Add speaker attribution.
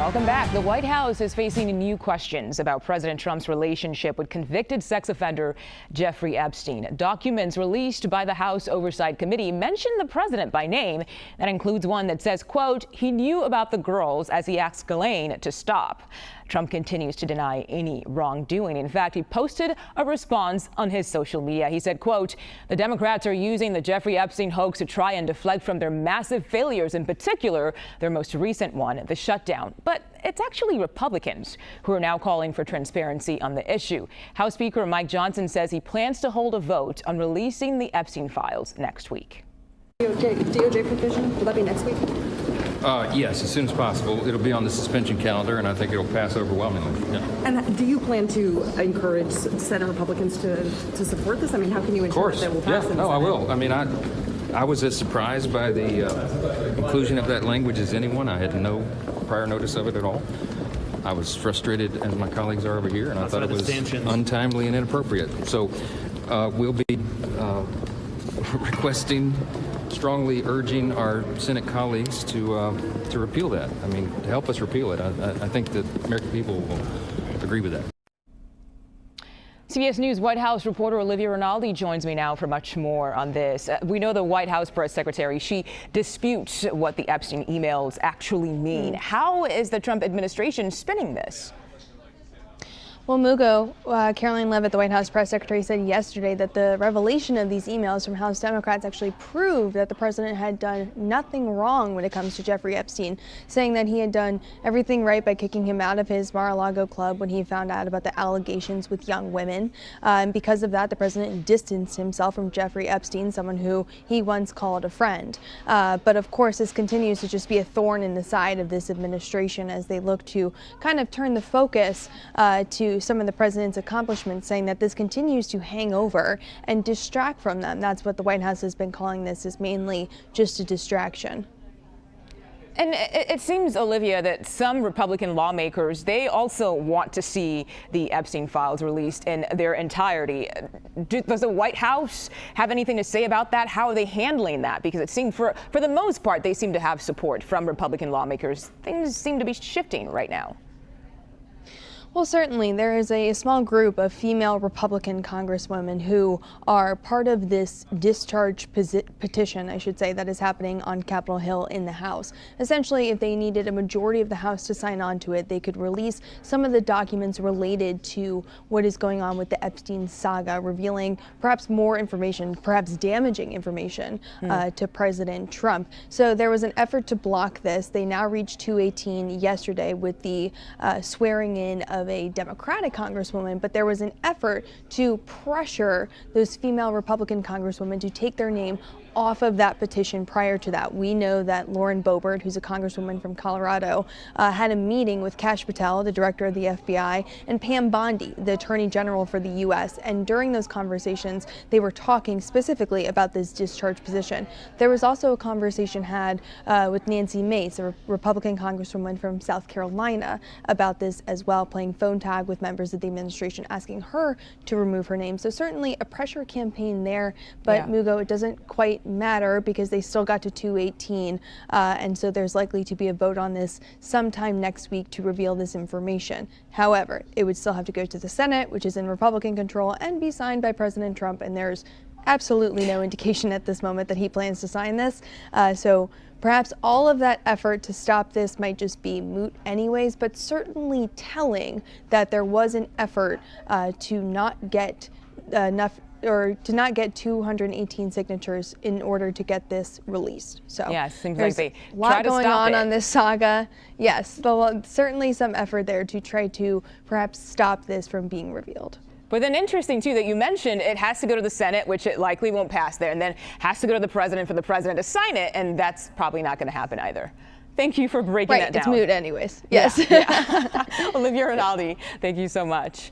Speaker 1: Welcome back. The White House is facing new questions about President Trump's relationship with convicted sex offender Jeffrey Epstein. Documents released by the House Oversight Committee mention the president by name. That includes one that says, quote, he knew about the girls as he asked Ghislaine to stop. Trump continues to deny any wrongdoing. In fact, he posted a response on his social media. He said, quote, the Democrats are using the Jeffrey Epstein hoax to try and deflect from their massive failures, in particular, their most recent one, the shutdown. But it's actually Republicans who are now calling for transparency on the issue. House Speaker Mike Johnson says he plans to hold a vote on releasing the Epstein files next week.
Speaker 2: DOJ petition, will that be next week?
Speaker 3: Yes, as soon as possible. It'll be on the suspension calendar, and I think it'll pass overwhelmingly. Yeah.
Speaker 2: And do you plan to encourage Senate Republicans to support this? I mean, how can you ensure that it will pass?
Speaker 3: I will. I mean, I was as surprised by the inclusion of that language as anyone. I had no prior notice of it at all. I was frustrated, as my colleagues are over here, and I thought it was untimely and inappropriate. So we'll be requesting, strongly urging our Senate colleagues to repeal that. I mean, to help us repeal it. I think that American people will agree with that.
Speaker 1: CBS News White House reporter Olivia Rinaldi joins me now for much more on this. We know the White House press secretary, she disputes what the Epstein emails actually mean. How is the Trump administration spinning this?
Speaker 4: Well, Mugo, Caroline Leavitt, the White House press secretary, said yesterday that the revelation of these emails from House Democrats actually proved that the president had done nothing wrong when it comes to Jeffrey Epstein, saying that he had done everything right by kicking him out of his Mar-a-Lago club when he found out about the allegations with young women. And because of that, the president distanced himself from Jeffrey Epstein, someone who he once called a friend. But of course, this continues to just be a thorn in the side of this administration as they look to kind of turn the focus to some of the president's accomplishments, saying that this continues to hang over and distract from them. That's what the White House has been calling this, is mainly just a distraction.
Speaker 1: And it seems, Olivia, that some Republican lawmakers, they also want to see the Epstein files released in their entirety. Does the White House have anything to say about that? How are they handling that? Because it seems, for the most part, they seem to have support from Republican lawmakers. Things seem to be shifting right now.
Speaker 4: Well, certainly there is a small group of female Republican congresswomen who are part of this discharge petition, I should say, that is happening on Capitol Hill in the House. Essentially, if they needed a majority of the House to sign on to it, they could release some of the documents related to what is going on with the Epstein saga, revealing perhaps more information, perhaps damaging information to President Trump. So there was an effort to block this. They now reached 218 yesterday with the swearing in of a Democratic congresswoman, but there was an effort to pressure those female Republican congresswomen to take their name off of that petition prior to that. We know that Lauren Boebert, who's a congresswoman from Colorado, had a meeting with Kash Patel, the director of the FBI, and Pam Bondi, the attorney general for the U.S. And during those conversations, they were talking specifically about this discharge position. There was also a conversation had with Nancy Mace, a Republican congresswoman from South Carolina, about this as well, playing phone tag with members of the administration, asking her to remove her name. So certainly a pressure campaign there, but Mugo, it doesn't quite matter because they still got to 218, and so there's likely to be a vote on this sometime next week to reveal this information. However, it would still have to go to the Senate, which is in Republican control, and be signed by President Trump, and there's absolutely no indication at this moment that he plans to sign this. So perhaps all of that effort to stop this might just be moot anyways, but certainly telling that there was an effort to not get enough, or to not get 218 signatures in order to get this released. So
Speaker 1: yeah, it seems like they
Speaker 4: a lot going on this saga. Yes, certainly some effort there to try to perhaps stop this from being revealed.
Speaker 1: But then interesting, too, that you mentioned it has to go to the Senate, which it likely won't pass there, and then has to go to the president for the president to sign it, and that's probably not going to happen either. Thank you for breaking that down.
Speaker 4: It's moot anyways. Yes.
Speaker 1: Yeah. Olivia Rinaldi, thank you so much.